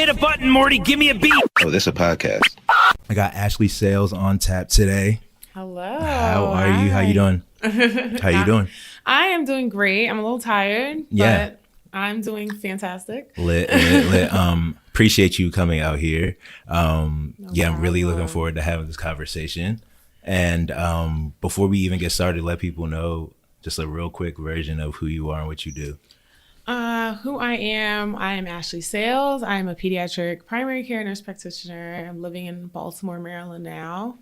Hit a button, Morty. Give me a beat. Oh, this a podcast. I got Ashley Sayles on tap today. Hello. How are you? How you doing? How you doing? I am doing great. I'm a little tired, but I'm doing fantastic. Lit. Appreciate you coming out here. I'm really looking forward to having this conversation. And before we even get started, let people know just a real quick version of who you are and what you do. Who I am Ashley Sayles. I'm a pediatric primary care nurse practitioner. I'm living in Baltimore, Maryland now,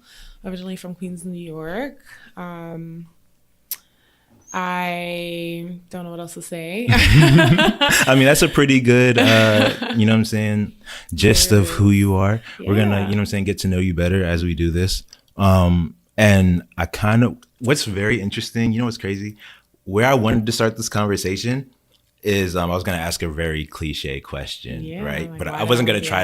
originally from Queens, New York. I don't know what else to say. I mean, that's a pretty good, gist of who you are. Yeah. We're going to, get to know you better as we do this. And what's very interesting, what's crazy? Where I wanted to start this conversation is I was going to ask a very cliche question, right? But I wasn't going to try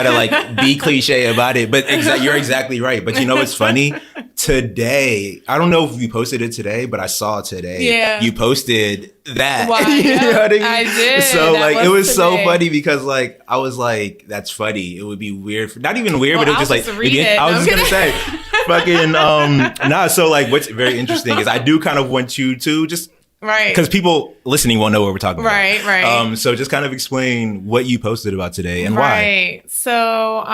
to like be cliche about it, but you're exactly right. But you know what's funny? Today, I don't know if you posted it today, but I saw today you posted that. Wow, you know what I mean? I did. So it was so funny because I was like, that's funny. It would be weird. Not even weird, but it was just like, I was just going to say, fucking, so what's very interesting is I do kind of want you to just, right, because people listening won't know what we're talking about. Right. So just kind of explain what you posted about today and why. Right. So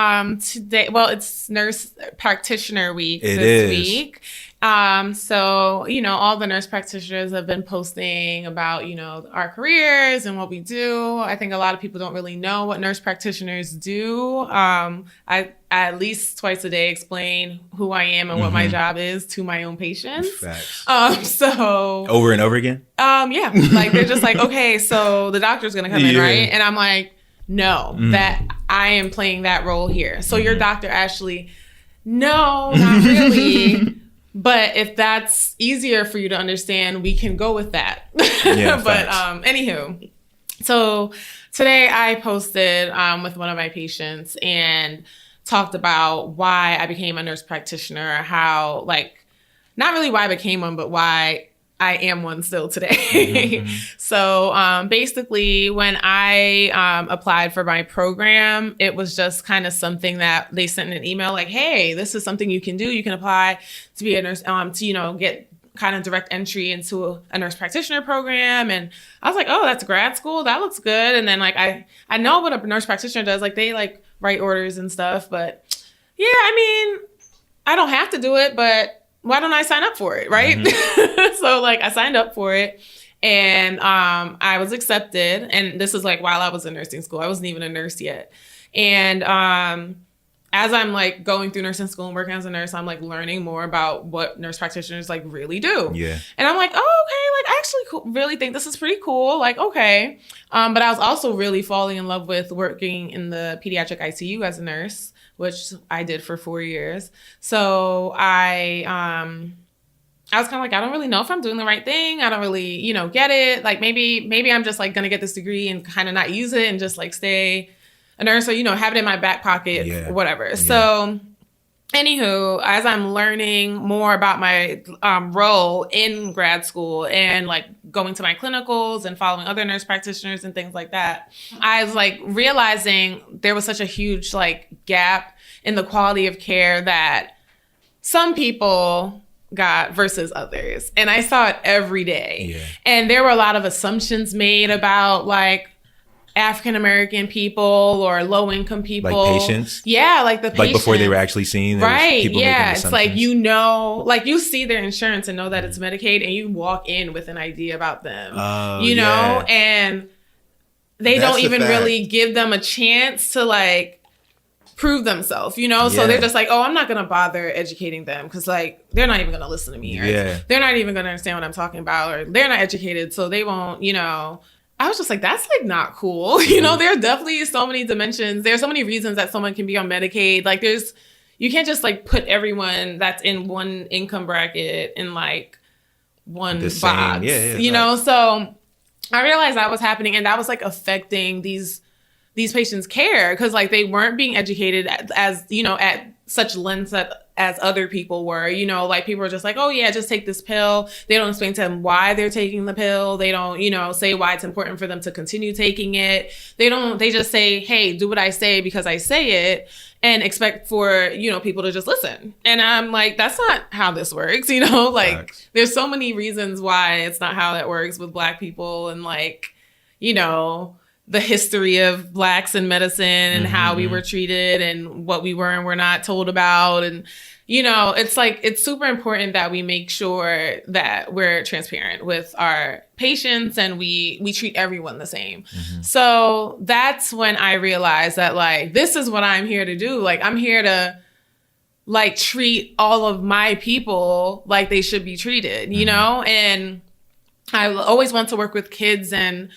today, it's Nurse Practitioner Week week. So, all the nurse practitioners have been posting about, our careers and what we do. I think a lot of people don't really know what nurse practitioners do. I at least twice a day explain who I am and what my job is to my own patients. Facts. So over and over again? Yeah. They're just like, okay, so the doctor's going to come in, right? And I'm like, no, that I am playing that role here. So your doctor, Ashley, no, not really. But if that's easier for you to understand, we can go with that. Yeah, but anywho, so today I posted with one of my patients and talked about why I became a nurse practitioner, how not really why I became one, but why I am one still today. So basically, when I applied for my program, it was just kind of something that they sent an email like, hey, this is something you can do. You can apply to be a nurse, to, get kind of direct entry into a nurse practitioner program. And I was like, oh, that's grad school. That looks good. And then I know what a nurse practitioner does. They write orders and stuff. But yeah, I don't have to do it, but why don't I sign up for it, right? So I signed up for it and I was accepted. And this is while I was in nursing school. I wasn't even a nurse yet. And as I'm going through nursing school and working as a nurse, I'm learning more about what nurse practitioners really do. Yeah. And I'm like, oh, okay, I actually really think this is pretty cool. Okay. But I was also really falling in love with working in the pediatric ICU as a nurse, which I did for 4 years. So I was kind of I don't really know if I'm doing the right thing. I don't really, get it. Maybe I'm just going to get this degree and kind of not use it and just stay a nurse or, have it in my back pocket or whatever. Yeah. So anywho, as I'm learning more about my role in grad school and going to my clinicals and following other nurse practitioners and things like that, I was realizing there was such a huge gap in the quality of care that some people got versus others. And I saw it every day. Yeah. And there were a lot of assumptions made about African-American people or low-income people. Patients? Yeah, the patients. Before they were actually seen? Right, yeah. It's you see their insurance and know that it's Medicaid and you walk in with an idea about them, know? And they don't even really give them a chance to prove themselves, So they're just oh, I'm not going to bother educating them because they're not even going to listen to me. Or they're not even going to understand what I'm talking about or they're not educated, so they won't, I was just that's not cool. There are definitely so many dimensions. There's so many reasons that someone can be on Medicaid. You can't just put everyone that's in one income bracket in one box, So I realized that was happening and that was affecting these these patients care, because like they weren't being educated as, you know, at such length as other people were. You know, like people are just like, oh yeah, just take this pill. They don't explain to them why they're taking the pill. They don't, you know, say why it's important for them to continue taking it. They just say, hey, do what I say because I say it, and expect for, you know, people to just listen. And I'm like, that's not how this works. You know, like Facts. There's so many reasons why it's not how that works with Black people, and like, you know, the history of Blacks in medicine and how we were treated and what we were and were not told about. And, you know, it's like, it's super important that we make sure that we're transparent with our patients and we treat everyone the same. So that's when I realized that, like, this is what I'm here to do. Like, I'm here to, like, treat all of my people like they should be treated, you know? And I always want to work with kids, and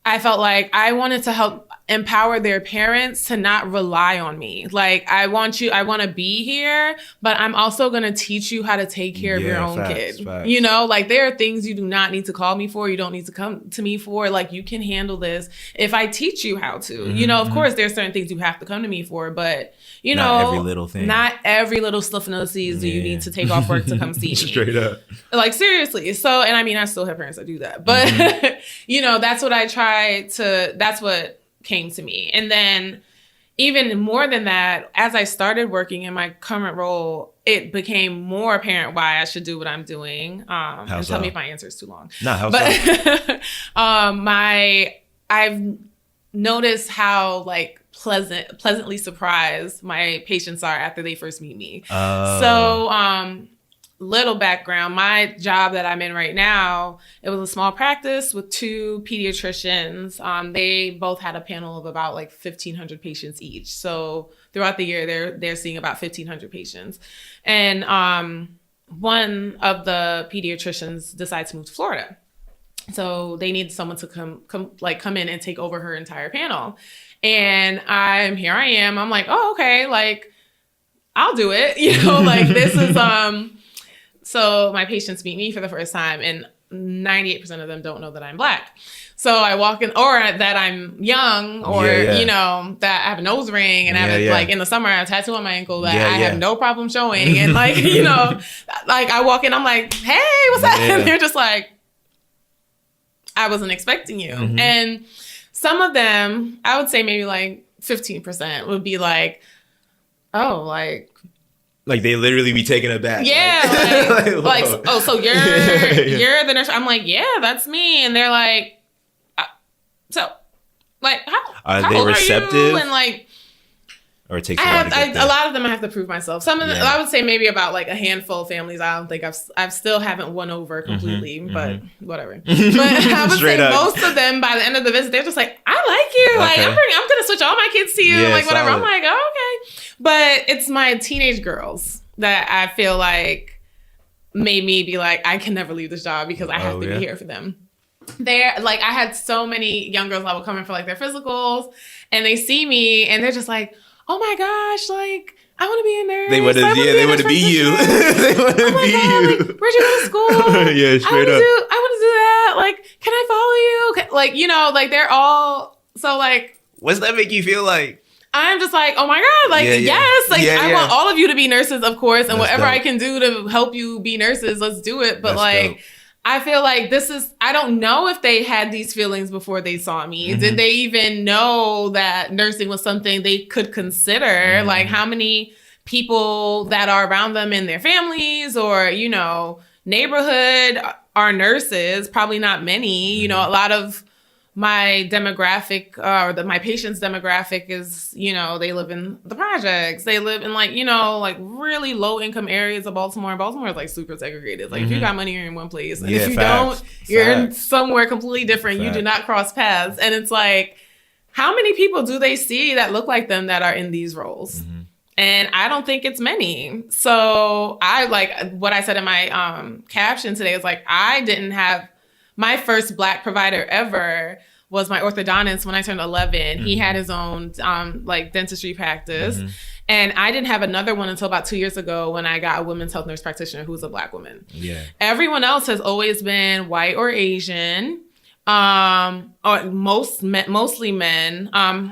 I felt like I wanted to help empower their parents to not rely on me. Like, I want to be here, but I'm also going to teach you how to take care of your own kid. Facts. You know, like there are things you do not need to call me for. You don't need to come to me for. Like, you can handle this if I teach you how to. You know, of course, there's certain things you have to come to me for, but you Not know, every little thing. Not every little stuff in the seas do you need to take off work to come see me. Straight up. Like, seriously. So, and I mean, I still have parents that do that, but you know, that's what that's what came to me. And then even more than that, as I started working in my current role, it became more apparent why I should do what I'm doing. And tell me if my answer is too long. I've noticed how like pleasantly surprised my patients are after they first meet me. So, little background, my job that I'm in right now, it was a small practice with 2 pediatricians. They both had a panel of about like 1,500 patients each. So throughout the year, they're seeing about 1,500 patients. And one of the pediatricians decided to move to Florida. So they needed someone to come in and take over her entire panel. And here I am. I'm like, oh, okay, like I'll do it. You know, like this is so my patients meet me for the first time, and 98% of them don't know that I'm Black. So I walk in, or that I'm young, or, you know, that I have a nose ring, and I have like in the summer, I have a tattoo on my ankle that I have no problem showing. And like, you know, like I walk in, I'm like, hey, what's that? And they're just like, I wasn't expecting you. And some of them, I would say maybe like 15% would be like, oh, like they literally be taken aback. Yeah. Like oh, so you're the nurse. I'm like, yeah, that's me. And they're like, so like, how they old receptive? Are you? And like, or it takes a while to get there. A lot of them I have to prove myself. Some of them, I would say maybe about like a handful of families, I don't think I've still haven't won over completely, but whatever. But I would say most of them by the end of the visit, they're just like, I like you. Like I'm going to switch all my kids to you. Like whatever. Solid. I'm like, oh, okay. But it's my teenage girls that I feel like made me be like, I can never leave this job because I have to be here for them. They're like, I had so many young girls that would come in for like their physicals, and they see me and they're just like, oh my gosh, like I want to be a nurse. They want to be you. They want to be you. Like, where'd you go to school? Yeah, straight up. I want to do that. Like, can I follow you? Like, you know, like they're all so like. What's that make you feel like? I'm just like, oh my God, like, yes. Like, I want all of you to be nurses, of course. And whatever I can do to help you be nurses, let's do it. But like, I feel like I don't know if they had these feelings before they saw me. Did they even know that nursing was something they could consider? Like, how many people that are around them in their families or, you know, neighborhood are nurses? Probably not many. You know, a lot of my demographic my patients' demographic is, you know, they live in the projects. They live in like, you know, like really low income areas of Baltimore. Baltimore is like super segregated. Like if you got money, you're in one place. And if you don't, you're in somewhere completely different. You do not cross paths. And it's like, how many people do they see that look like them that are in these roles? And I don't think it's many. So I like what I said in my caption today is like, I didn't have my first Black provider ever was my orthodontist when I turned 11. He had his own like dentistry practice. And I didn't have another one until about 2 years ago when I got a women's health nurse practitioner who was a Black woman. Everyone else has always been white or Asian. Or mostly men.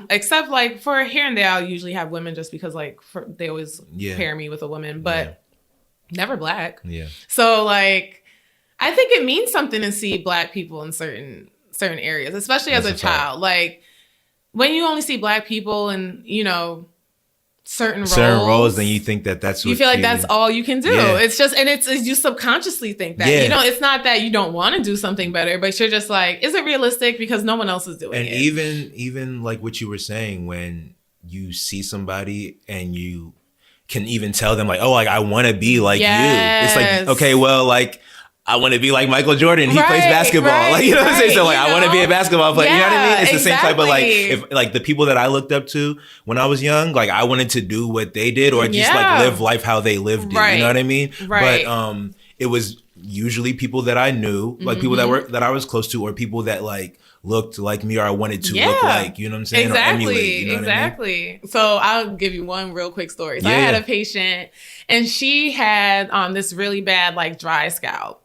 Except like for here and there, I'll usually have women just because like they always pair me with a woman, but never Black. Yeah. So like, I think it means something to see Black people in certain areas, especially as a child. Like when you only see Black people in, you know, certain roles, then you think that's what you feel like that's all you can do. Yeah. It's just, and it's you subconsciously think that, you know, it's not that you don't want to do something better, but you're just like, is it realistic? Because no one else is doing it. And even like what you were saying, when you see somebody and you can even tell them like, oh, like I want to be like you. It's like, okay, well, like I want to be like Michael Jordan. He plays basketball. Like, you know what I'm saying? So like, I want to be a basketball player. You know what I mean? It's the same type of like, if like the people that I looked up to when I was young, like I wanted to do what they did or just like live life how they lived it. You know what I mean? Right. But it was usually people that I knew, like people that I was close to, or people that like looked like me or I wanted to look like, you know what I'm saying? Exactly. Or emulate, you know what I mean? So I'll give you one real quick story. So I had a patient and she had this really bad like dry scalp.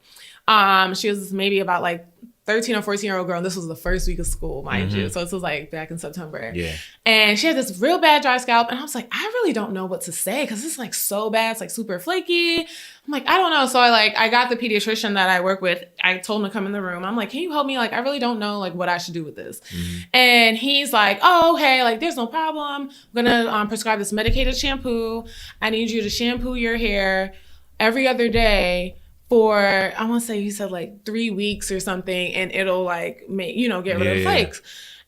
She was maybe about like 13 or 14-year-old girl. And this was the first week of school, mind you. So this was like back in September. Yeah. And she had this real bad dry scalp. And I was like, I really don't know what to say because it's like so bad. It's like super flaky. I'm like, I don't know. So I got the pediatrician that I work with. I told him to come in the room. I'm like, can you help me? Like, I really don't know like what I should do with this. And he's like, oh, okay. Like, there's no problem. I'm going to prescribe this medicated shampoo. I need you to shampoo your hair every other day for, I want to say you said like 3 weeks or something, and it'll like make, you know, get rid of the flakes.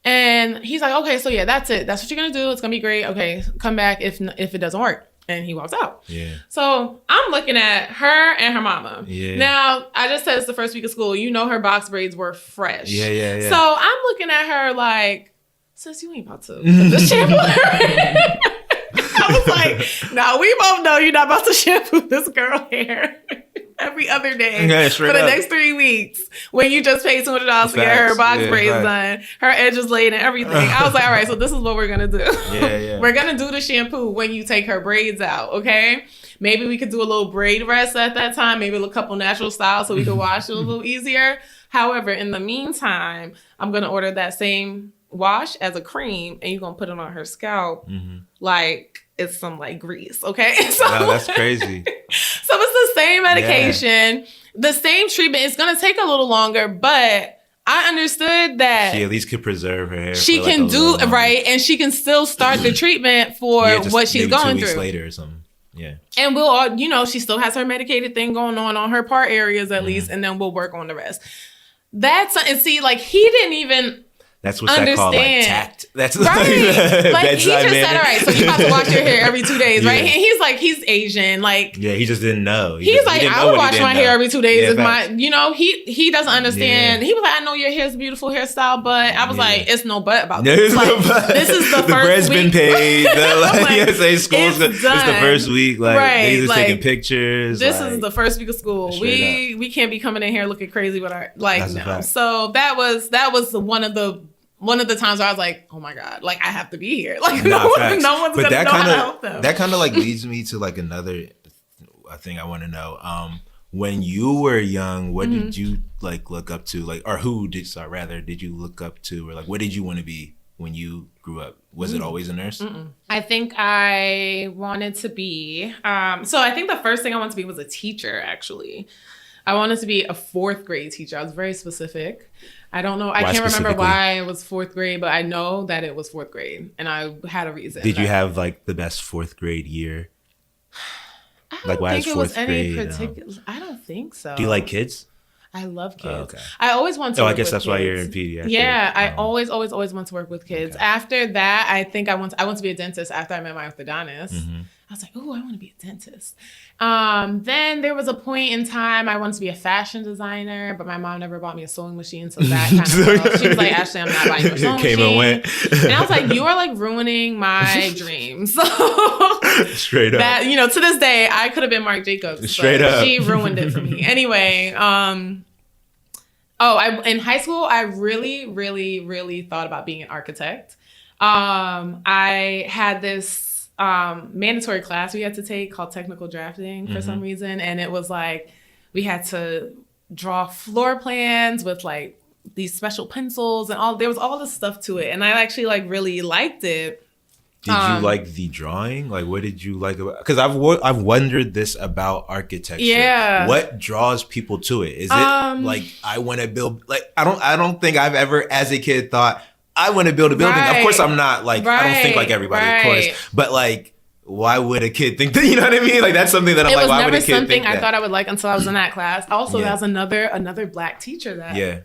And he's like, okay, so yeah, that's it. That's what you're going to do. It's going to be great. Okay, come back if it doesn't work. And he walks out. Yeah. So I'm looking at her and her mama. Yeah. Now, I just said it's the first week of school. You know her box braids were fresh. Yeah. So I'm looking at her like, sis, you ain't about to put this shampoo I was like, no, we both know you're not about to shampoo this girl hair every other day for the next 3 weeks when you just paid $200 to get her box braids done, her edges laid and everything. I was like, all right, so this is what we're going to do. We're going to do the shampoo when you take her braids out, okay? Maybe we could do a little braid rest at that time, maybe a couple natural styles so we could wash it a little easier. However, in the meantime, I'm going to order that same wash as a cream and you're going to put it on her scalp like it's some like grease, okay? So wow, that's crazy. So it's the same medication, the same treatment. It's going to take a little longer, but I understood that she at least could preserve her hair. She can do right, and she can still start the treatment for what she's going 2 weeks through later or something. Yeah. And we'll all, you know, she still has her medicated thing going on her part areas at least, and then we'll work on the rest. That's, and see, like, he didn't even That's what's that called, like tact. That's right. Like he just said, all right, so you have to wash your hair every 2 days, right? And he's like, he's Asian, like he just didn't know. He's like, I would wash my hair every 2 days. If my, you know, he doesn't understand. He was like, I know your hair's a beautiful hairstyle, but I was like, it's no but about this. Like, this is the the first bread's week. been paid. Like, school's it's the first week. Like they just taking pictures. This is the first week of school. We can't be coming in here looking crazy with our no. So that was one of the times where I was like, oh my God, like I have to be here. Like no one's going to know how to help them. That kind of like leads me to like another thing I want to know. When you were young, what did you like look up to? Like, or who did you look up to? Or like, what did you want to be when you grew up? Was it always a nurse? I think I wanted to be, so I think the first thing I wanted to be was a teacher, actually. I wanted to be a 4th grade teacher. I was very specific. I don't know. I can't remember why it was 4th grade, but I know that it was 4th grade, and I had a reason. Did you have like the best 4th grade year? I don't think it was any particular. I don't think so. Do you like kids? I love kids. Oh, okay. I always want to work I guess with that's kids. why you're in pediatrics. Yeah, I always want to work with kids. Okay. After that, I think I want to be a dentist after I met my orthodontist. I was like, oh, I want to be a dentist. Then there was a point in time I wanted to be a fashion designer, but my mom never bought me a sewing machine, so that kind of she was like, Ashley, I'm not buying you a sewing machine. And went. And I was like, you are like ruining my dreams. So straight up. That, you know, to this day, I could have been Marc Jacobs. Straight up. She ruined it for me. Anyway, in high school, I really, really, really thought about being an architect. I had this mandatory class we had to take called technical drafting for some reason. And it was like, we had to draw floor plans with like these special pencils and there was all this stuff to it. And I actually like really liked it. Did you like the drawing? Like, what did you like about? Because I've wondered this about architecture. Yeah. What draws people to it? Is it like I want to build? Like, I don't think I've ever, as a kid, thought I want to build a building. Right. Of course, I'm not like I don't think like everybody, of course. But like, why would a kid think that? You know what I mean? Like, that's something that I'm like, why would a kid think that? It was never something I thought I would like until I was in that class. Also, that was another Black teacher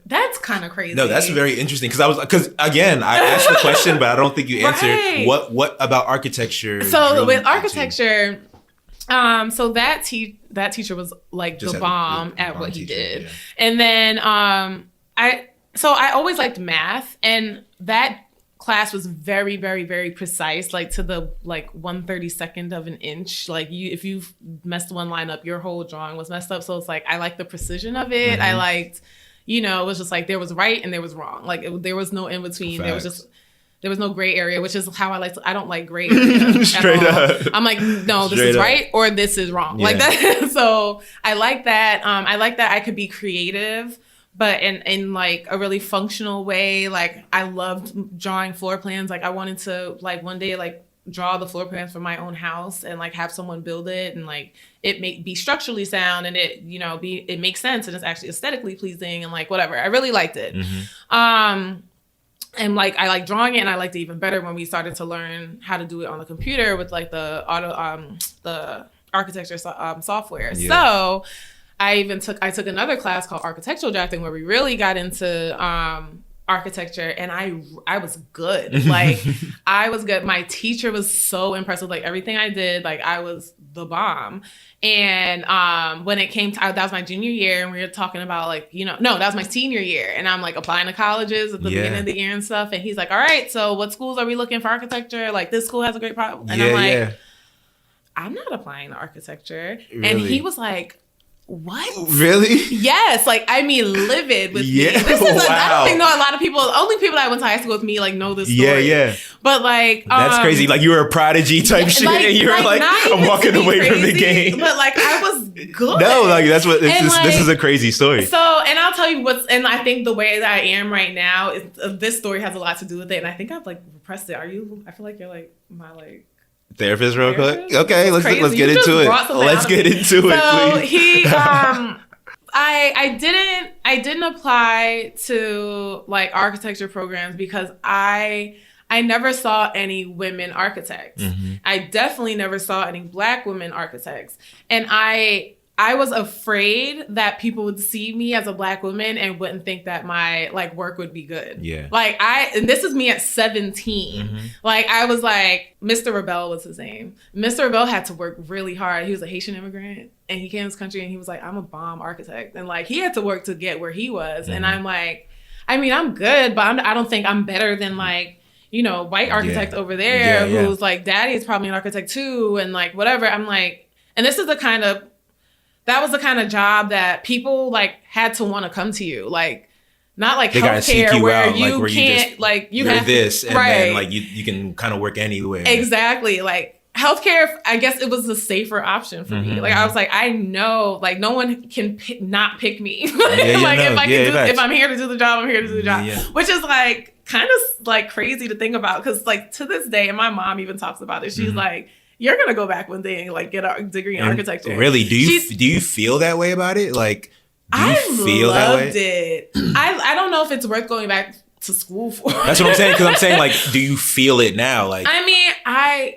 that's kind of crazy. No, that's very interesting because again, I asked the question, but I don't think you answered what about architecture. So with architecture, so that teacher was like just the bomb at what he did. Yeah. And then I always liked math, and that class was very, very, very precise, like to the like 1/32 of an inch. Like if you messed one line up, your whole drawing was messed up. So it's like I liked the precision of it. Mm-hmm. I liked, it was just like there was right and there was wrong. Like there was no in between. Facts. There was no gray area, which is how I don't like gray area. Straight up. I'm like, no, this is right or this is wrong. Yeah. Like that. So I like that. I like that I could be creative, but in like a really functional way. Like I loved drawing floor plans. Like I wanted to like one day like draw the floor plans for my own house and like have someone build it and like it be structurally sound and it it makes sense and it's actually aesthetically pleasing and like whatever. I really liked it. Mm-hmm. And like I like drawing it and I liked it even better when we started to learn how to do it on the computer with like the architecture software. Yeah. So I took another class called architectural drafting where we really got into architecture and I was good. Like I was good. My teacher was so impressed with like everything I did. Like I was the bomb. And when it came to, that was my junior year and we were talking about like, no, that was my senior year. And I'm like applying to colleges at the beginning of the year and stuff. And he's like, all right, so what schools are we looking for architecture? Like this school has a great problem. And I'm like, I'm not applying to architecture. Really? And he was like, what? Really? Yes. Like, I mean, livid with me. This is I don't think a lot of people, only people that went to high school with me, like, know this story. Yeah. But, like... That's crazy. Like, you were a prodigy type shit, and you were like I'm walking away from the game. But, like, I was good. No, like, that's what... This is a crazy story. So, and I'll tell you and I think the way that I am right now, this story has a lot to do with it, and I think I've, like, repressed it. I feel like you're, like, my, like... Therapist real quick? Okay, let's get into it. Let's get into it, please. So I didn't apply to like architecture programs because I never saw any women architects. Mm-hmm. I definitely never saw any Black women architects. And I was afraid that people would see me as a Black woman and wouldn't think that my like work would be good. Yeah. Like and this is me at 17. Mm-hmm. Like I was like, Mr. Rebel was his name. Mr. Rebel had to work really hard. He was a Haitian immigrant and he came to this country and he was like, I'm a bomb architect. And like, he had to work to get where he was. Mm-hmm. And I'm like, I mean, I'm good, but I don't think I'm better than like, white architect over there who's like, daddy is probably an architect too. And like, whatever. I'm like, and this is that was the kind of job that people like had to want to come to you. Like not like healthcare where you can't like you have this and then like you can kind of work anywhere. Exactly. Like healthcare, I guess it was a safer option for me. Like I was like, I know like no one can not pick me. If I'm here to do the job, I'm here to do the job. Yeah. Which is like kind of like crazy to think about because like to this day, and my mom even talks about it. She's like, you're gonna go back one day and like get a degree in architecture. Really? Do you feel that way about it? Like, I loved it. I don't know if it's worth going back to school for. That's what I'm saying. Because I'm saying like, do you feel it now? Like, I mean, I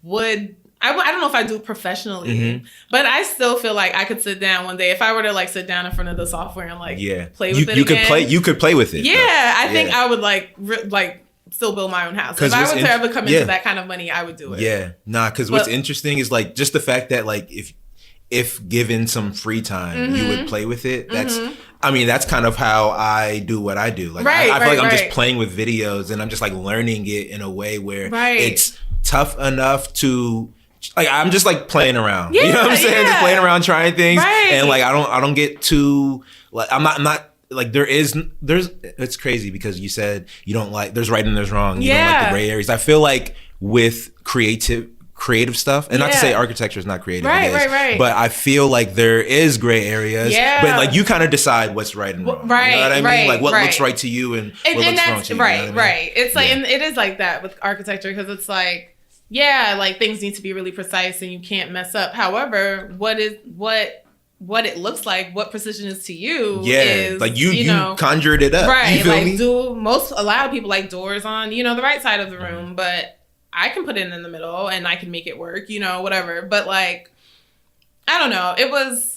would. I don't know if I do it professionally, but I still feel like I could sit down one day if I were to like sit down in front of the software and like play with it. You could play with it. Yeah, I think I would like still build my own house. If I were to ever come into that kind of money, I would do it. Yeah, because what's interesting is like just the fact that like if given some free time, you would play with it. That's kind of how I do what I do. Like I feel like I'm just playing with videos and I'm just like learning it in a way where it's tough enough to like I'm just like playing around. You know what I'm saying? Just playing around, trying things, and like I don't get too like I'm not. Like there's it's crazy because you said you don't like there's right and there's wrong. You don't like the gray areas. I feel like with creative creative stuff, and not to say architecture is not creative, right. But I feel like there is gray areas. Yeah. But like you kind of decide what's right and wrong. Right. You know what I mean? Like what right. looks right to you and what looks wrong to you. Right. You know what I mean? Right. It's like, and it is like that with architecture because it's like, yeah, like things need to be really precise and you can't mess up. However, what it looks like, what precision is to you is like you conjured it up. Right. You feel like me? a lot of people like doors on, the right side of the room, but I can put it in the middle and I can make it work, whatever. But like, I don't know.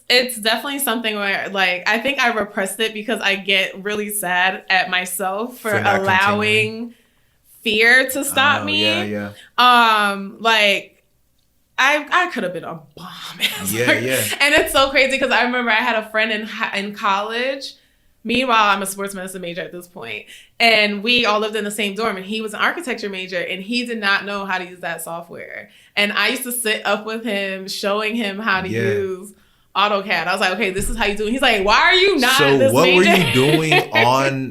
It's definitely something where like, I think I repressed it because I get really sad at myself for allowing fear to stop me. Yeah. Like I could have been a bomb. Yeah. And it's so crazy because I remember I had a friend in college. Meanwhile, I'm a sports medicine major at this point, and we all lived in the same dorm, and he was an architecture major, and he did not know how to use that software. And I used to sit up with him, showing him how to use AutoCAD. I was like, okay, this is how you do it. He's like, why are you not this what major?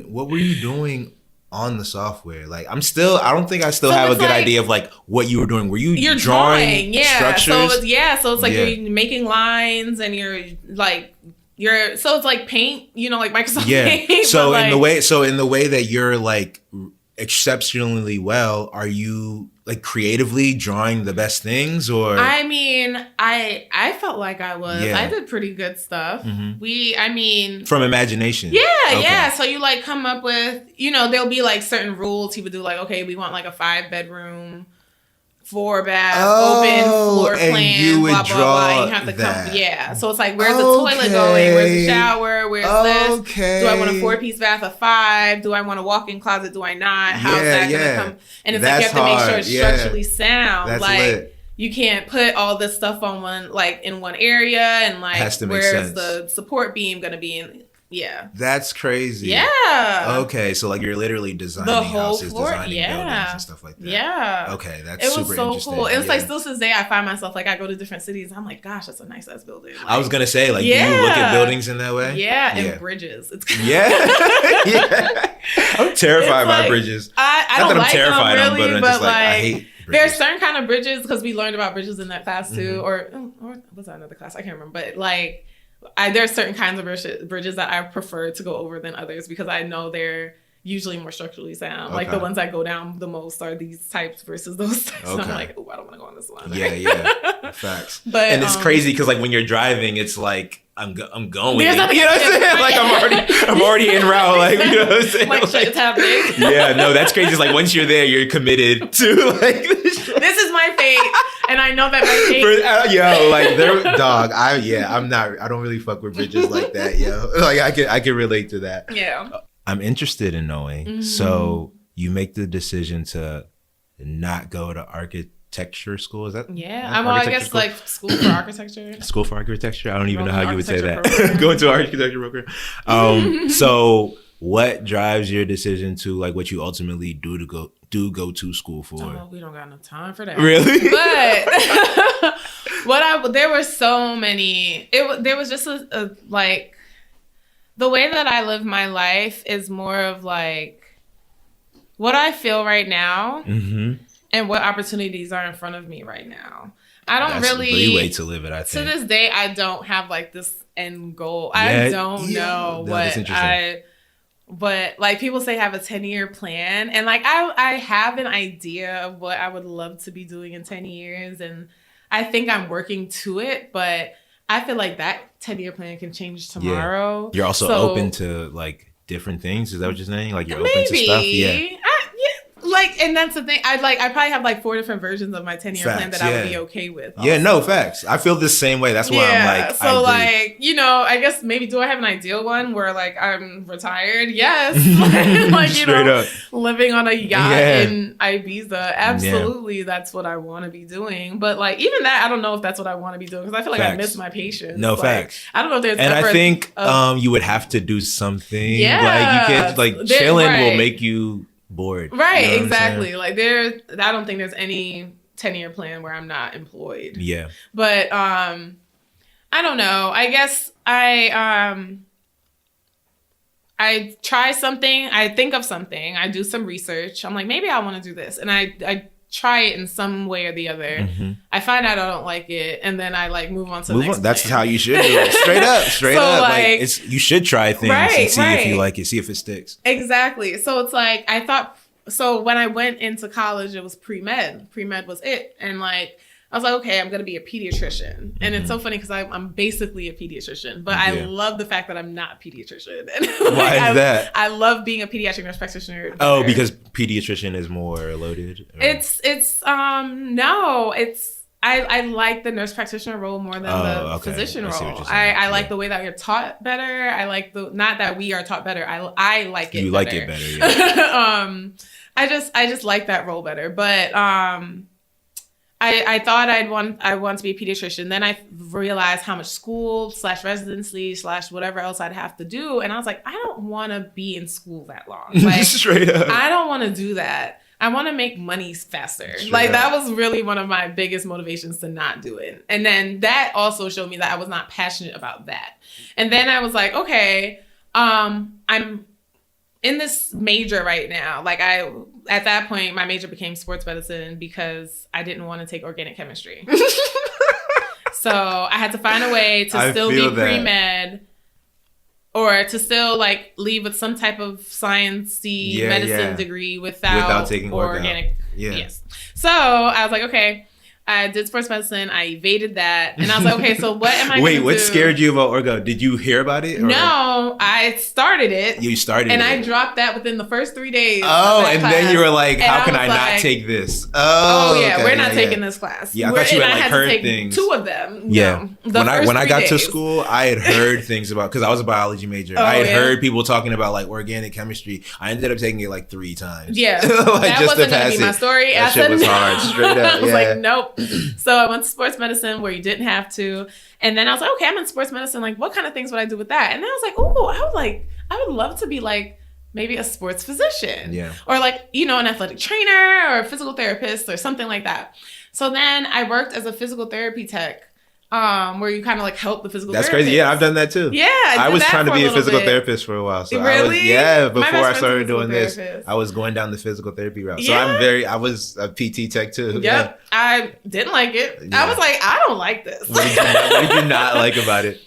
what were you doing on the software? Like I don't think I still have a good idea of like what you were doing. Were you're drawing structures? So it's like you're making lines and so it's like paint, like Microsoft Paint. So in the way that you're like exceptionally well, are you like creatively drawing the best things or? I mean, I felt like I was. I did pretty good stuff. From imagination. Yeah. So you like come up with, there'll be like certain rules. He would do like, okay, we want like a 5-bedroom, 4-bath, open floor plan, you would blah, draw blah, blah. You have to come. So it's like, where's the toilet going? Where's the shower? Where's this? Do I want a 4-piece bath, a 5? Do I want a walk-in closet? Do I not? How's that going to come? And it's like, you have to make sure it's structurally sound. That's like, lit. You can't put all this stuff on in one area and like, where's the support beam going to be in? Yeah. That's crazy. Yeah. Okay, so like you're literally designing the whole houses, floor, designing buildings and stuff like that. Yeah. Okay, that's super super interesting. Cool. And it's like still to this day I find myself like I go to different cities. I'm like, gosh, that's a nice ass building. Like, I was gonna say, like, do you look at buildings in that way? Yeah, and bridges. It's I'm terrified by bridges. I don't like terrified them really, but I'm just like I hate bridges. There's certain kind of bridges because we learned about bridges in that class too, or was that another class? I can't remember, but like. There are certain kinds of bridges that I prefer to go over than others because I know they're usually more structurally sound. Like the ones that go down the most are these types versus those types. Okay. So I'm like, oh, I don't want to go on this one. Yeah. Facts. And it's crazy because like when you're driving, it's like I'm going. You know what I'm saying? Like I'm already en route. Like you know what I'm saying? Like shit's happening. Yeah, no, that's crazy. It's like once you're there, you're committed to like this is my fate, and I know that my fate. I'm not. I don't really fuck with bridges like that, yo. Like I can relate to that. Yeah. I'm interested in knowing. Mm-hmm. So you make the decision to not go to architecture school. Is that? Yeah. I guess school? Like school for architecture. School for architecture. I don't even know how you would say that. Going to architecture program. So what drives your decision to like what you ultimately do go to school for? Oh, we don't got enough time for that. Really? But there were so many. There was just a like. The way that I live my life is more of like what I feel right now and what opportunities are in front of me right now. I don't That's really the way to live it, I think. To this day, I don't have like this end goal. I don't know but like people say have a 10-year plan. And like I have an idea of what I would love to be doing in 10 years. And I think I'm working to it, but I feel like that 10-year plan can change tomorrow. Yeah. You're also open to like different things. Is that what you're saying? Like you're open to stuff? Yeah. Like, and that's the thing. I probably have like 4 different versions of my 10-year plan that I would be okay with. Also. Yeah, no, facts. I feel the same way. That's why I'm like, so like, I guess maybe do I have an ideal one where like I'm retired? Yes. Like, straight up. Living on a yacht in Ibiza. Absolutely. That's what I want to be doing. But like, even that, I don't know if that's what I want to be doing because I feel like I miss my patience. No, like, facts. I don't know if there's And I think you would have to do something. Yeah. Like you can't, like chilling will make you bored. Right, you know exactly. Like I don't think there's any 10-year plan where I'm not employed. Yeah. But I don't know. I guess I try something, I think of something, I do some research. I'm like, maybe I want to do this. And I try it in some way or the other. Mm-hmm. I find out I don't like it, and then I like move on to the next That's plan. how you should do it. Straight up. Like you should try things and see if you like it, see if it sticks. Exactly. So it's like I thought. So when I went into college, it was pre-med. Pre-med was it, and like I was like, okay, I'm gonna be a pediatrician, and it's so funny because I'm basically a pediatrician, but I love the fact that I'm not a pediatrician. Why is that? I love being a pediatric nurse practitioner. Oh, because pediatrician is more loaded. Or? I like the nurse practitioner role more than the physician role. I like the way that you're taught better. I like not that we are taught better. I like it. You better. like it better. Yeah. I just like that role better. But I thought I want to be a pediatrician. Then I realized how much school / residency / whatever else I'd have to do, and I was like, I don't want to be in school that long. Like, straight up, I don't want to do that. I want to make money faster. That was really one of my biggest motivations to not do it. And then that also showed me that I was not passionate about that. And then I was like, okay, I'm in this major right now. Like at that point, my major became sports medicine because I didn't want to take organic chemistry. So I had to find a way to still be pre-med or to still like leave with some type of sciencey medicine degree without taking organic. Yeah. Yes. So I was like, okay, I did sports medicine. I evaded that. And I was like, okay, so what am I going to do? Wait, what scared you about orgo? Did you hear about it? Or? No, I started it. You started and it. And I dropped that within the first 3 days. Oh, and class. Then you were like, how can I not take this? Oh, yeah, okay, we're not taking this class. Yeah, I thought you had like heard things. 2 of them. Yeah. When I got to school, I had heard things about, because I was a biology major. I had heard people talking about like organic chemistry. I ended up taking it like 3 times. Yeah. That wasn't going to be my story. That shit was hard, straight up. I was like, nope. So I went to sports medicine where you didn't have to. And then I was like, okay, I'm in sports medicine. Like, what kind of things would I do with that? And then I was like, ooh, I would love to be like maybe a sports physician. Yeah. Or like, an athletic trainer or a physical therapist or something like that. So then I worked as a physical therapy tech. Where you kind of like help the physical therapist. That's crazy. Yeah, I've done that too. Yeah, I was trying to be a physical therapist for a while. So really? Before I started doing this, I was going down the physical therapy route. So I was a PT tech too. Yep. Yeah. I didn't like it. Yeah. I was like, I don't like this. What did you not like about it?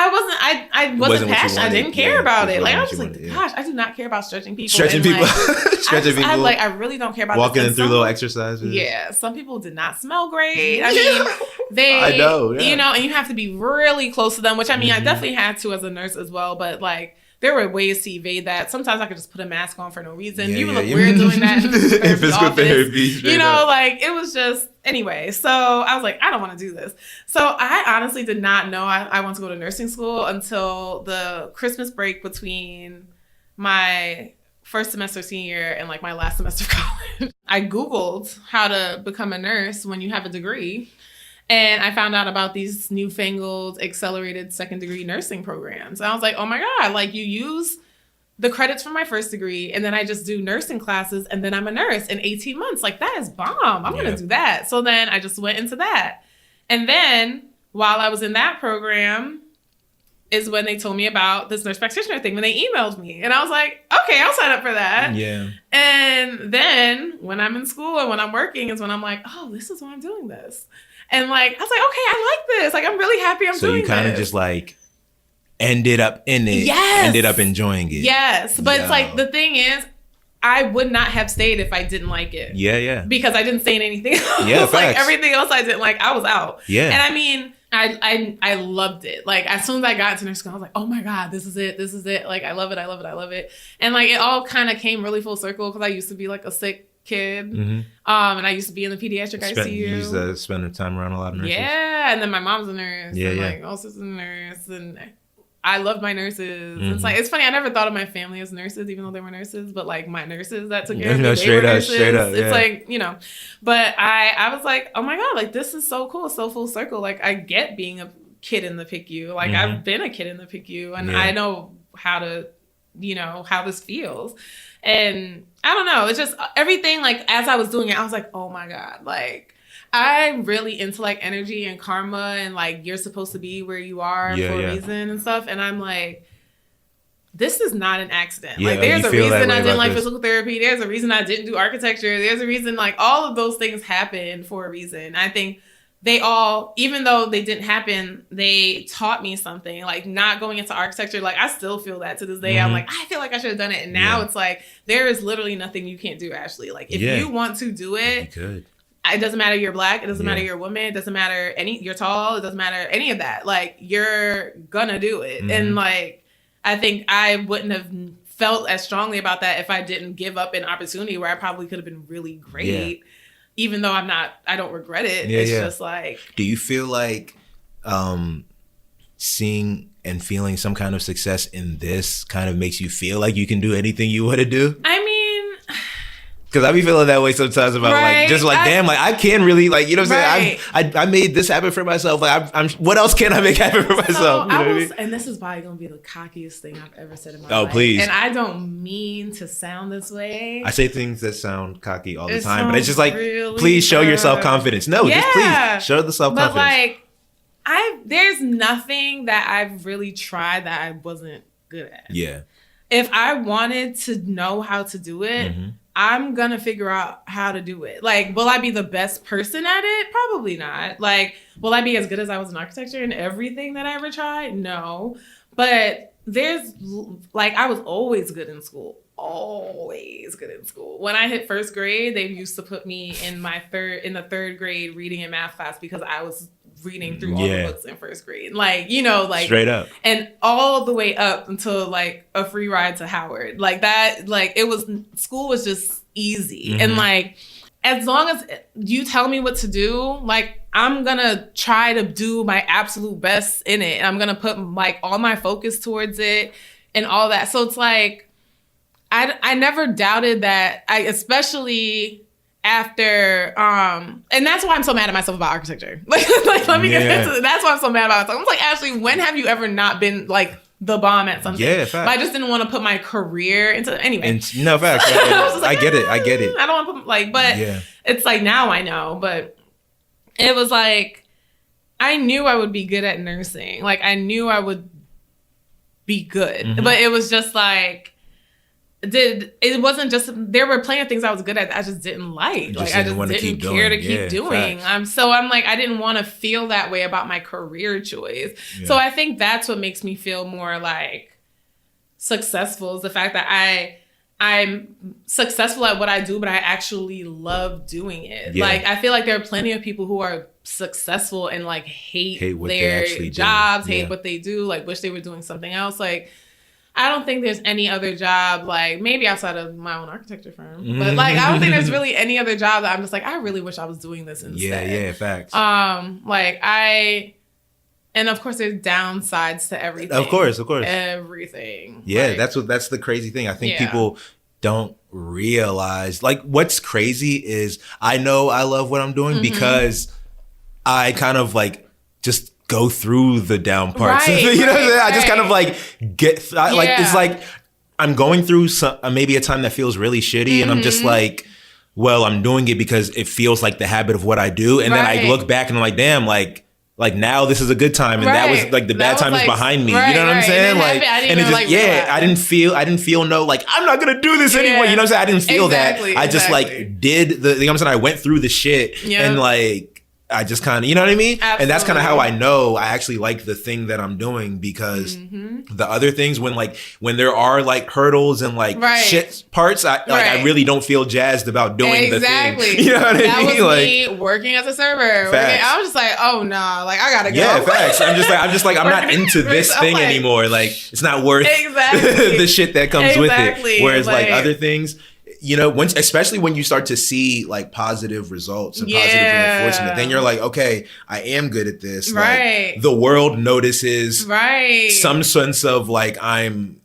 I wasn't passionate. I didn't care about it. Like I was like, gosh, I do not care about stretching people. I really don't care about walking in through little exercises. Yeah, some people did not smell great. I mean, I know, yeah. And you have to be really close to them. Which I mean, I definitely had to as a nurse as well. But like, there were ways to evade that. Sometimes I could just put a mask on for no reason. You would look weird doing that in physical therapy. Like it was just. Anyway, so I was like, I don't want to do this. So I honestly did not know I want to go to nursing school until the Christmas break between my first semester senior year and like my last semester of college. I Googled how to become a nurse when you have a degree. And I found out about these newfangled accelerated second degree nursing programs. And I was like, oh my God, like you use the credits from my first degree, and then I just do nursing classes, and then I'm a nurse in 18 months. Like, that is bomb. I'm going to do that. So then I just went into that. And then while I was in that program is when they told me about this nurse practitioner thing, when they emailed me. And I was like, okay, I'll sign up for that. Yeah. And then when I'm in school and when I'm working is when I'm like, oh, this is why I'm doing this. And like, I was like, okay, I like this. Like, I'm really happy I'm doing this. So you kind of just like ended up in it, ended up enjoying it. Yes. But it's like, the thing is, I would not have stayed if I didn't like it. Yeah, yeah. Because I didn't stay in anything else. Yeah, like everything else I didn't like, I was out. Yeah. And I mean, I loved it. Like as soon as I got into nursing school, I was like, oh my God, this is it. This is it. Like I love it. I love it. I love it. And like it all kind of came really full circle because I used to be like a sick kid. Mm-hmm. And I used to be in the pediatric ICU. You used to spend time around a lot of nurses. Yeah. And then my mom's a nurse. Yeah, and yeah. like also a nurse. And I love my nurses. Mm-hmm. It's like, it's funny. I never thought of my family as nurses, even though they were nurses, but like my nurses that took care of me, they were nurses. Straight up, yeah. It's like, but I was like, oh my God, like this is so cool. So full circle. Like I get being a kid in the PICU. Like I've been a kid in the PICU and I know how to, how this feels. And I don't know. It's just everything. Like as I was doing it, I was like, oh my God, like, I'm really into like energy and karma and like you're supposed to be where you are for a reason and stuff. And I'm like, this is not an accident. Yeah, like there's you a feel that reason way I didn't about like this. physical therapy. There's a reason I didn't do architecture. There's a reason, like all of those things happen for a reason. I think they all, even though they didn't happen, they taught me something. Like not going into architecture, like I still feel that to this day. I'm like, I feel like I should have done it. And now it's like, there is literally nothing you can't do, Ashley. Like if you want to do it, you could. It doesn't matter you're black. It doesn't matter you're a woman. It doesn't matter you're tall. It doesn't matter any of that. Like you're gonna do it. And like, I think I wouldn't have felt as strongly about that if I didn't give up an opportunity where I probably could have been really great. Yeah. Even though I don't regret it. It's just like. Do you feel like seeing and feeling some kind of success in this kind of makes you feel like you can do anything you want to do? I mean. Because I be feeling that way sometimes about like, just like, damn, like I can really like, you know what I'm saying? I made this happen for myself. Like I'm what else can I make happen for myself? So you know what I mean? And this is probably going to be the cockiest thing I've ever said in my life. Oh, please. And I don't mean to sound this way. I say things that sound cocky all the time, but it's just like, really please show your self-confidence. No, just please show the self-confidence. But like, there's nothing that I've really tried that I wasn't good at. Yeah. If I wanted to know how to do it, I'm going to figure out how to do it. Like, will I be the best person at it? Probably not. Like, will I be as good as I was in architecture and everything that I ever tried? No. But there's, like, I was always good in school. Always good in school. When I hit first grade, they used to put me in the third grade reading and math class because I was reading through all the books in first grade. Like, you know, like straight up. And all the way up until like a free ride to Howard. Like that, like school was just easy. And like, as long as you tell me what to do, like I'm gonna try to do my absolute best in it. And I'm gonna put like all my focus towards it and all that. So it's like, I never doubted that. Especially after, and that's why I'm so mad at myself about architecture. like let me get into it. That's why I'm so mad about myself. I'm like, Ashley, when have you ever not been like the bomb at something? Yeah, facts. But I just didn't want to put my career into anyway. No, facts. I get it. I don't want to put but it's like now I know. But it was like I knew I would be good at nursing. Like I knew I would be good, but it was just like. It wasn't just there were plenty of things I was good at I just didn't like. Like I just didn't care to keep doing. I'm like I didn't want to feel that way about my career choice. Yeah. So I think that's what makes me feel more like successful is the fact that I'm successful at what I do, but I actually love doing it. Yeah. Like I feel like there are plenty of people who are successful and like hate their jobs, hate what they do, like wish they were doing something else. Like I don't think there's any other job, like maybe outside of my own architecture firm, but like I don't think there's really any other job that I'm just like, I really wish I was doing this instead. Yeah, facts. And of course there's downsides to everything. Of course. Everything. Yeah, like, that's the crazy thing. I think people don't realize, like what's crazy is I know I love what I'm doing because I kind of like just go through the down parts. You know what I'm saying? I just kind of like like it's like I'm going through maybe a time that feels really shitty and I'm just like, well, I'm doing it because it feels like the habit of what I do. And then I look back and I'm like, damn, like now this is a good time and that was like the bad time is behind me. You know what I'm saying? Like and it just I didn't feel no like I'm not gonna do this anymore. You know what I'm saying? I didn't feel that. I just like did the you know what I'm saying? I went through the shit and like I just kind of, you know what I mean? Absolutely. And that's kind of how I know I actually like the thing that I'm doing because the other things when there are like hurdles and like shit parts, I really don't feel jazzed about doing the thing. You know what I mean? That was me working as a server. I was just like, oh no, like I gotta go. Yeah, facts. I'm just like I'm not into this thing anymore. Like it's not worth the shit that comes with it. Whereas like other things, you know, especially when you start to see like positive results and positive reinforcement, then you're like, okay, I am good at this. Like, the world notices some sense of like I'm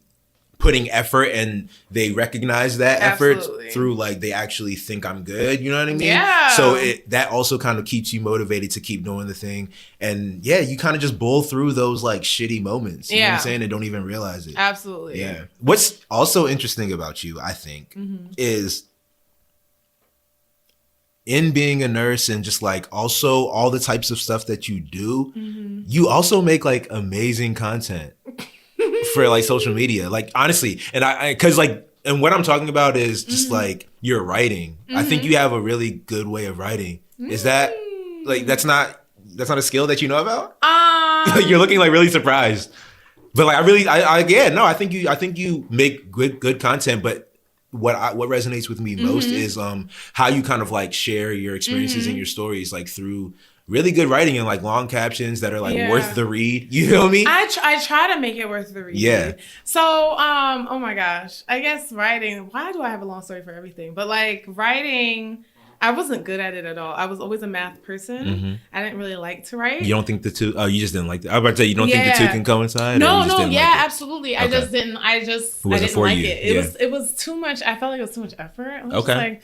putting effort and they recognize that effort through like they actually think I'm good. You know what I mean? Yeah. So that also kind of keeps you motivated to keep doing the thing. And yeah, you kind of just bull through those like shitty moments. You know what I'm saying? And don't even realize it. Absolutely. Yeah. What's also interesting about you, I think, is in being a nurse and just like also all the types of stuff that you do, you also make like amazing content. for like social media. Like honestly, and because like, and what I'm talking about is just like your writing. I think you have a really good way of writing. Is that like that's not a skill that you know about? You're looking like really surprised. But like I think you make good content, but what resonates with me most is how you kind of like share your experiences and your stories like through really good writing and like long captions that are like worth the read. You know what I mean? I try to make it worth the read. Yeah. So oh my gosh, I guess writing. Why do I have a long story for everything? But like writing, I wasn't good at it at all. I was always a math person. I didn't really like to write. You don't think the two? Oh, you just didn't like it. I was about to say you don't think the two can coincide? No, absolutely. Okay. I just didn't. I didn't like it. It was too much. I felt like it was too much effort. I was just like,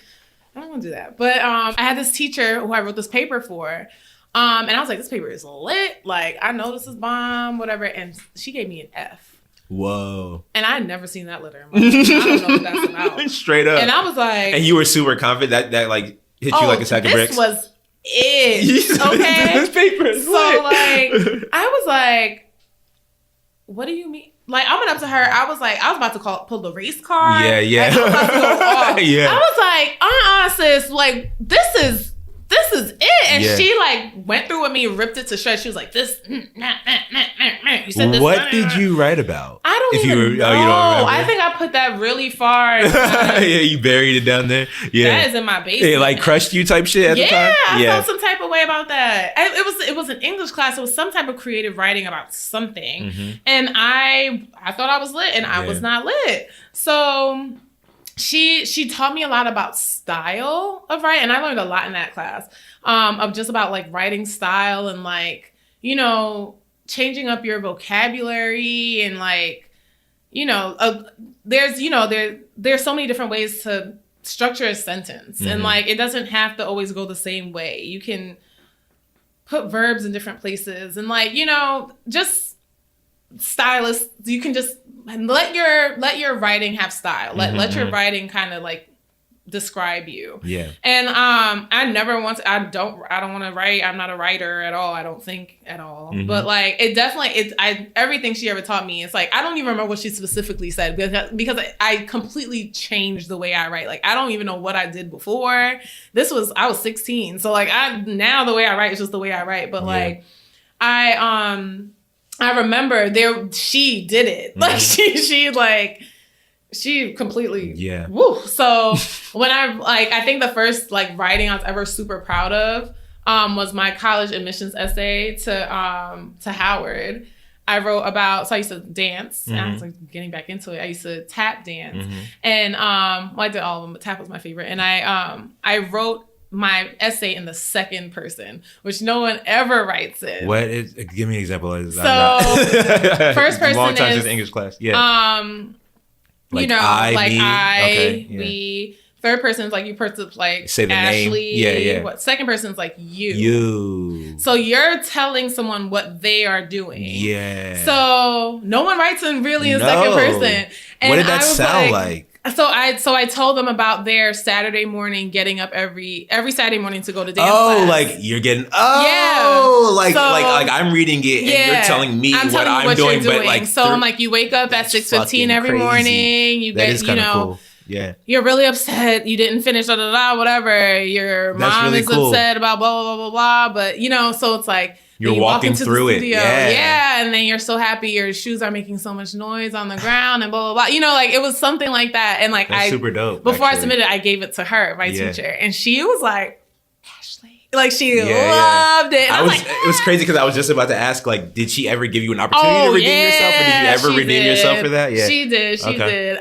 I don't want to do that. But I had this teacher who I wrote this paper for. And I was like, this paper is lit. Like, I know this is bomb, whatever. And she gave me an F. Whoa. And I had never seen that letter in my life. I don't know what that's about. Straight up. And I was like... And you were super confident that like hit you like a sack of bricks? This was it. Okay? This paper is lit. Like, I was like, what do you mean? Like, I went up to her. I was about to pull the race card. Yeah. Like, I was about to go off. Yeah. I was like, sis, like, this is it. And she like went through with me, ripped it to shreds. She was like, this, you said this. What did you write about? I don't even know. Oh, you don't remember? I think I put that really far. Yeah, you buried it down there. Yeah. That is in my basement. It like crushed you type shit at the time? I felt some type of way about that. It was an English class. It was some type of creative writing about something. And I thought I was lit and I was not lit. So she taught me a lot about style of writing, and I learned a lot in that class of just about like writing style and like, you know, changing up your vocabulary and like, you know, there's so many different ways to structure a sentence and like it doesn't have to always go the same way. You can put verbs in different places and like, you know, just stylists, you can just let your writing have style. Let your writing kind of like describe you. Yeah. And I don't want to write. I'm not a writer at all. I don't think at all. But like it definitely everything she ever taught me, it's like I don't even remember what she specifically said because I completely changed the way I write. Like I don't even know what I did before. I was 16. So like now the way I write is just the way I write. But like I remember she did it. Like she completely woo. So when I think the first like writing I was ever super proud of was my college admissions essay to Howard. I wrote about, so I used to dance and I was like getting back into it. I used to tap dance and I did all of them, but tap was my favorite. And I wrote my essay in the second person, which no one ever writes in. Give me an example. First person long time is since English class. Yeah. Like you know, I, me, we. Third person is like you like say the Ashley. Name. Yeah. What? Second person is like you. You. So you're telling someone what they are doing. Yeah. So no one writes in second person. And what did that sound like? So I told them about their Saturday morning getting up every Saturday morning to go to dance class. Oh, like you're getting like I'm reading it and you're telling me what I'm doing, but like so I'm like you wake up at 6:15 every morning. You get cool. Yeah. You're really upset. You didn't finish whatever. Your mom really is upset about blah blah blah blah blah. But you know, so it's like you're walking through it. Yeah. And then you're so happy your shoes are making so much noise on the ground and blah, blah, blah. You know, like it was something like that. And like that's super dope. Before I submitted, I gave it to her, my teacher. And she was like, Ashley. Like she loved it. And it was crazy because I was just about to ask, like, did she ever give you an opportunity to redeem yourself? Or did you ever redeem yourself for that? Yeah. She did. She did.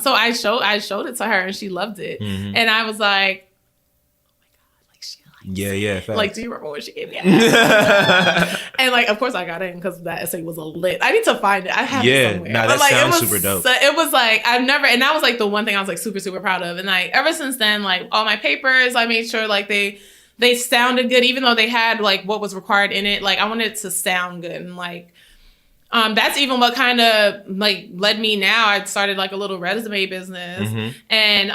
So I showed it to her and she loved it. And I was like, facts. Like, do you remember what she gave me? And like, of course, I got in because that essay was a lit. I need to find it. I have it somewhere. No, that sounds super dope. It was like and that was like the one thing I was like super super proud of. And like ever since then, like all my papers, I made sure like they sounded good, even though they had like what was required in it. Like I wanted it to sound good, and like that's even what kind of like led me now. I started like a little resume business, and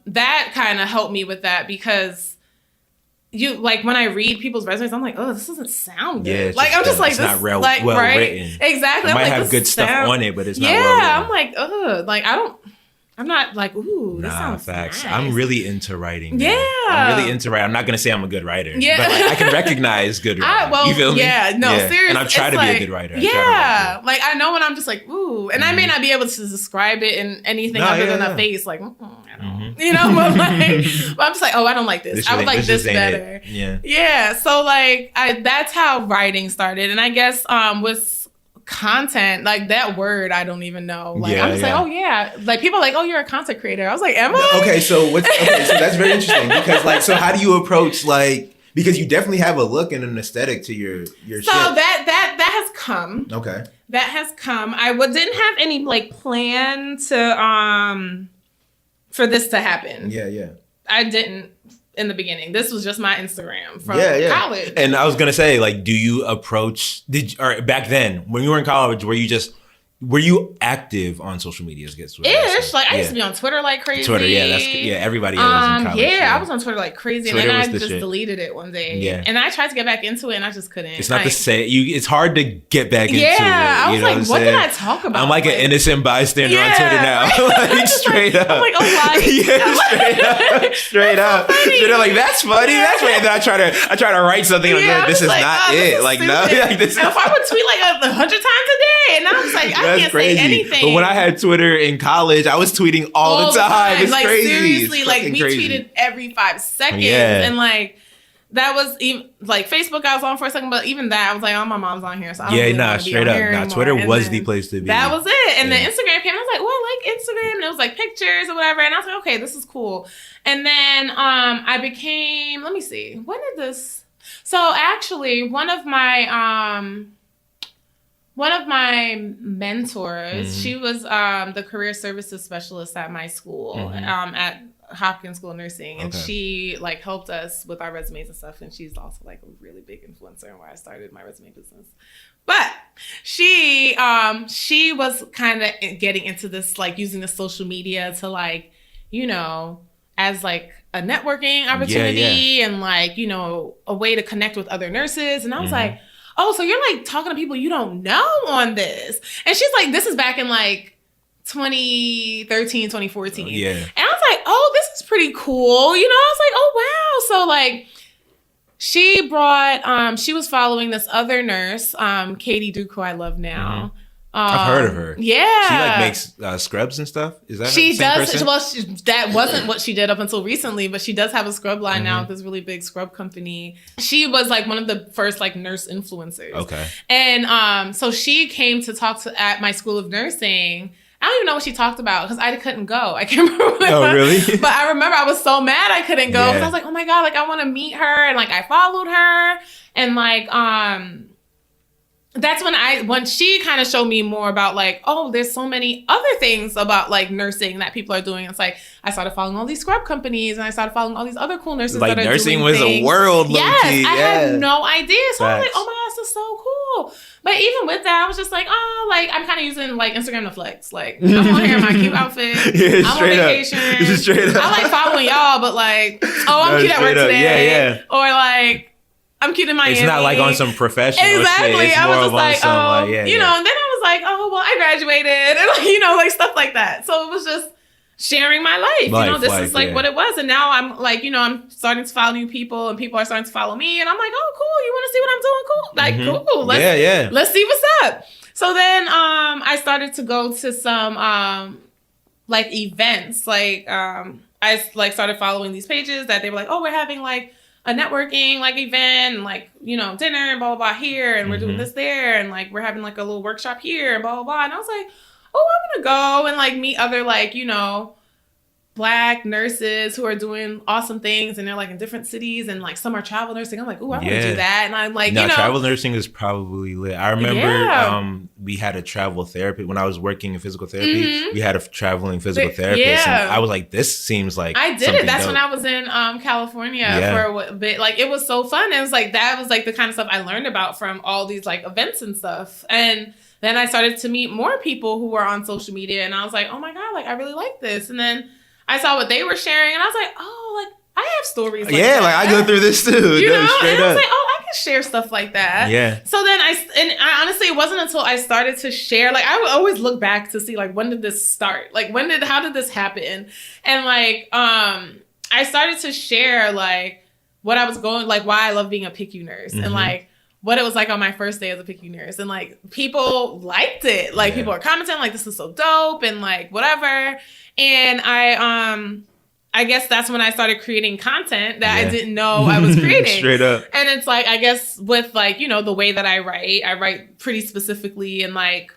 that kind of helped me with that because you like when I read people's resumes, I'm like, oh, this doesn't sound good. Yeah, like I'm just like, it's this, not well right? written. Exactly. It I'm might like, have good stuff on it, but it's not well written. Yeah, I'm like, ugh, like I'm not like, ooh, this sounds facts. nice. I'm really into writing. Yeah, I'm really into writing. I'm not gonna say I'm a good writer. Yeah, but like, I can recognize good writing. You feel me? Yeah, no, seriously. And I'm trying to be a good writer. Like I know when I'm just like, ooh, and I may not be able to describe it in anything other than a face, like, I don't, you know, but like, but I'm just like, oh, I don't like this. I would like this better. Yeah. So like, that's how writing started, and I guess with content, like that word I don't even know, like I'm just like, oh yeah, like people are like, oh, you're a content creator. I was like, am I? Okay, so so that's very interesting, because like, so how do you approach, like, because you definitely have a look and an aesthetic to your so shit. that has come. Okay, that has come. I didn't have any like plan to for this to happen. Yeah I didn't in the beginning. This was just my Instagram from college. And I was gonna say, like, do you approach, or back then when you were in college, were you active on social media? Ish, like I used to be on Twitter like crazy. Twitter, everybody was in college. I was on Twitter like crazy, Twitter, and then I just deleted it one day. Yeah, and I tried to get back into it, and I just couldn't. It's not the same. It's hard to get back into it. Yeah, I was like, what did I talk about? I'm like an innocent bystander on Twitter now, like straight up. I'm like, oh my, straight up. Like, that's funny. That's funny. And then I try to write something. I'm like, this is not it. Like, no, like this. And if I would tweet like 100 times a day, and I was like, I can't say anything. But when I had Twitter in college, I was tweeting all the time. It's like, crazy. Seriously, like we tweeted every 5 seconds, and like that was even like Facebook. I was on for a second, but even that, I was like, oh, my mom's on here, so I don't really straight up. Twitter was the place to be. That was it. And then Instagram came. I was like, well, I like Instagram, and it was like pictures or whatever. And I was like, okay, this is cool. And then I became. Let me see. When did this? So actually, one of my mentors, she was the career services specialist at my school, at Hopkins School of Nursing, and she like helped us with our resumes and stuff. And she's also like a really big influencer in where I started my resume business. But she was kind of getting into this, like using the social media to like, you know, as like a networking opportunity and like, you know, a way to connect with other nurses. And I was like, oh, so you're like talking to people you don't know on this. And she's like, this is back in like 2013, 2014. And I was like, oh, this is pretty cool. You know, I was like, oh, wow. So like she brought, she was following this other nurse, Katie Duke, who I love now. I've heard of her. Yeah. She like makes scrubs and stuff. Is that she the same does? person? Well, that wasn't what she did up until recently, but she does have a scrub line now with this really big scrub company. She was like one of the first like nurse influencers. Okay. And so she came to talk at my school of nursing. I don't even know what she talked about because I couldn't go. I can't remember. Oh, really? But I remember I was so mad I couldn't go because I was like, oh my God, like I want to meet her. And like I followed her and like, that's when she kind of showed me more about like, oh, there's so many other things about like nursing that people are doing. It's like I started following all these scrub companies and I started following all these other cool nurses like that are nursing doing was things. A world. Yes, I had no idea. So I was like, oh my gosh, this is so cool. But even with that, I was just like, oh, like I'm kind of using like Instagram to flex. Like I'm on here in my cute outfit. I'm on vacation. Straight up. I like following y'all, but like, oh, I'm cute at work today. Or like, I'm cute in Miami. It's not like on some professional exactly. shit. It's I was more just like, some, oh, you know, and then I was like, oh, well, I graduated and like, you know, like stuff like that. So it was just sharing my life. You know, this is like what it was. And now I'm like, you know, I'm starting to follow new people and people are starting to follow me. And I'm like, oh, cool. You want to see what I'm doing? Cool. Like, cool. Let's see what's up. So then I started to go to some like events. Like I like started following these pages that they were like, oh, we're having like a networking like event and like, you know, dinner and blah, blah, blah here. And we're doing this there. And like, we're having like a little workshop here and blah, blah, blah. And I was like, oh, I'm going to go and like meet other like, you know, Black nurses who are doing awesome things and they're like in different cities and like some are travel nursing. I'm like, oh, I want to do that. And I'm like, you know. Travel nursing is probably lit. I remember we had a travel therapist when I was working in physical therapy. We had a traveling physical therapist. And I was like, this seems like I did it. That's dope. When I was in California for a bit. Like it was so fun. It was like, that was like the kind of stuff I learned about from all these like events and stuff. And then I started to meet more people who were on social media and I was like, oh my God, like I really like this. And then I saw what they were sharing and I was like, oh, like I have stories. Like that. Like I go through this too. You know, straight and I was up. like, oh, I can share stuff like that. Yeah. So then I honestly, it wasn't until I started to share. Like I would always look back to see like when did this start? Like how did this happen? And like I started to share like what I was going, like why I love being a PICU nurse, and like what it was like on my first day as a PICU nurse. And like people liked it. Like people are commenting like this is so dope and like whatever. And I guess that's when I started creating content that I didn't know I was creating. Straight up. And it's like, I guess with like, you know, the way that I write pretty specifically, and like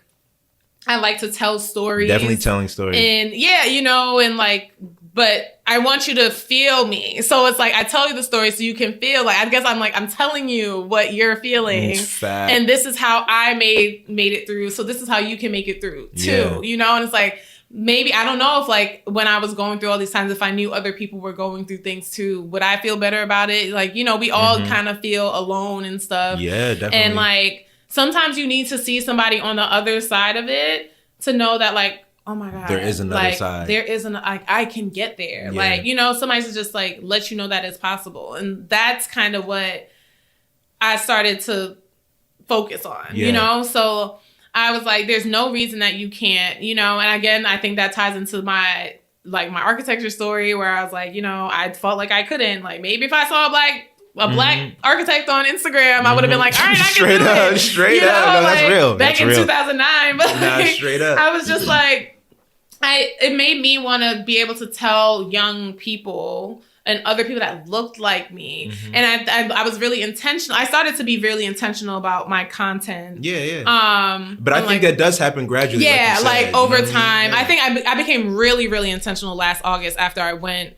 I like to tell stories. Definitely telling stories. And yeah, you know, and like, but I want you to feel me. So it's like, I tell you the story so you can feel like, I guess I'm telling you what you're feeling. And this is how I made it through. So this is how you can make it through too, you know? And it's like, maybe, I don't know if like when I was going through all these times, if I knew other people were going through things too, would I feel better about it? Like, you know, we all kind of feel alone and stuff. Yeah, definitely. And like, sometimes you need to see somebody on the other side of it to know that like, oh my God. There is another like, side. There is I can get there. Yeah. Like, you know, somebody's just like, let you know that it's possible. And that's kind of what I started to focus on, you know? So I was like, there's no reason that you can't, you know? And again, I think that ties into my architecture story where I was like, you know, I felt like I couldn't. Like maybe if I saw a black architect on Instagram, I would have been like, all right, I can do it. Straight up. No, that's real. Back in 2009. But straight up. I was just like, it made me want to be able to tell young people and other people that looked like me. And I was really intentional. I started to be really intentional about my content. But I think that does happen gradually. Yeah, like over time. I think I became really, really intentional last August after I went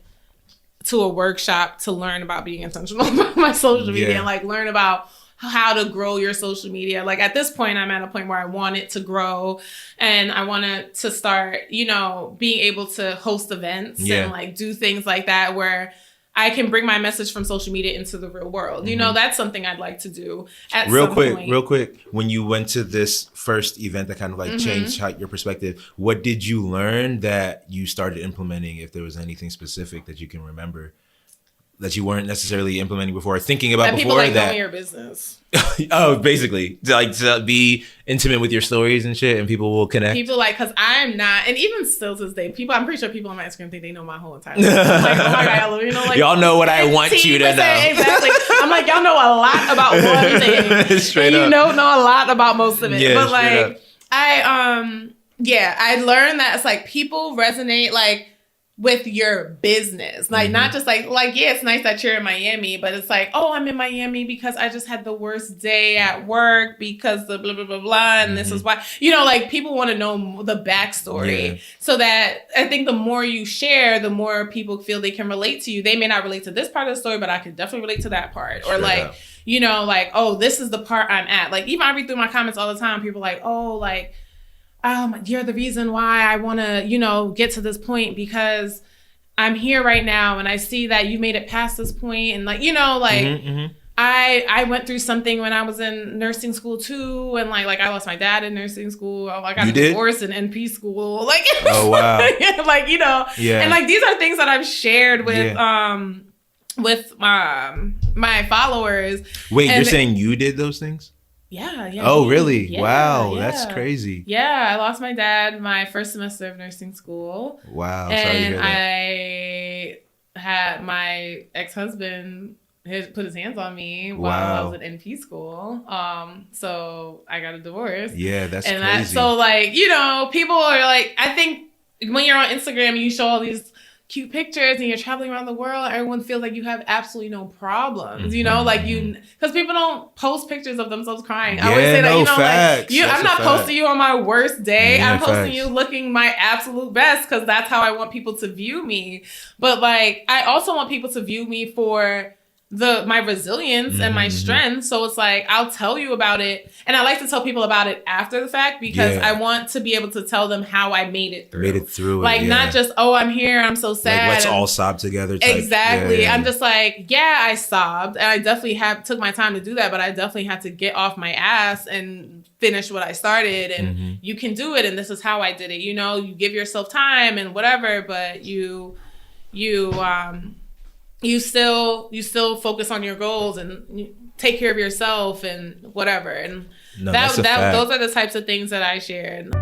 to a workshop to learn about being intentional about my social media and like learn about how to grow your social media. Like at this point, I'm at a point where I want it to grow and I want to start, you know, being able to host events and like do things like that where I can bring my message from social media into the real world. You know, that's something I'd like to do at some point. Real quick. When you went to this first event that kind of like changed your perspective, what did you learn that you started implementing, if there was anything specific that you can remember? That you weren't necessarily implementing before, or thinking about before, people like know your business. Oh, basically, to be intimate with your stories and shit, and people will connect. People like, because I'm not, and even still to this day, I'm pretty sure people on my Instagram think they know my whole entire life. I'm like, oh my God, you know, like y'all know what I want you to know. Exactly. I'm like, y'all know a lot about one thing, straight up. You don't know a lot about most of it. Yeah, but like, I learned that it's like people resonate like with your business, like not just like yeah, it's nice that you're in Miami, but it's like, oh, I'm in Miami because I just had the worst day at work because the blah blah blah blah, and this is why, you know, like people want to know the backstory, so that I think the more you share, the more people feel they can relate to you. They may not relate to this part of the story, but I could definitely relate to that part, or like, you know, like, oh, this is the part I'm at. Like even I read through my comments all the time. People are like, oh, like, you're the reason why I want to, you know, get to this point because I'm here right now and I see that you made it past this point. And like, you know, like I went through something when I was in nursing school too. And like I lost my dad in nursing school. I got divorced in NP school. Like, oh, wow. Like, you know, and like, these are things that I've shared with my followers. Wait, you're saying you did those things? Yeah. Oh, really? Yeah, wow, that's crazy. Yeah, I lost my dad my first semester of nursing school. Wow, and sorry to hear that. I had my ex-husband put his hands on me while I was in NP school. So I got a divorce. Yeah, that's crazy. So like, you know, people are like, I think when you're on Instagram, you show all these cute pictures and you're traveling around the world, everyone feels like you have absolutely no problems, you know, like because people don't post pictures of themselves crying. I always say that, you know, facts. Like I'm not posting you on my worst day. I'm posting you looking my absolute best because that's how I want people to view me. But like, I also want people to view me for my resilience and my strength. So it's like, I'll tell you about it. And I like to tell people about it after the fact because I want to be able to tell them how I made it through. Like, not just, oh, I'm here, I'm so sad. Like, let's all sob together type. Exactly. I'm just like, yeah, I sobbed. And I definitely took my time to do that, but I definitely had to get off my ass and finish what I started. And you can do it. And this is how I did it. You know, you give yourself time and whatever, but you you still focus on your goals and you take care of yourself and whatever. And no, those are the types of things that I shared.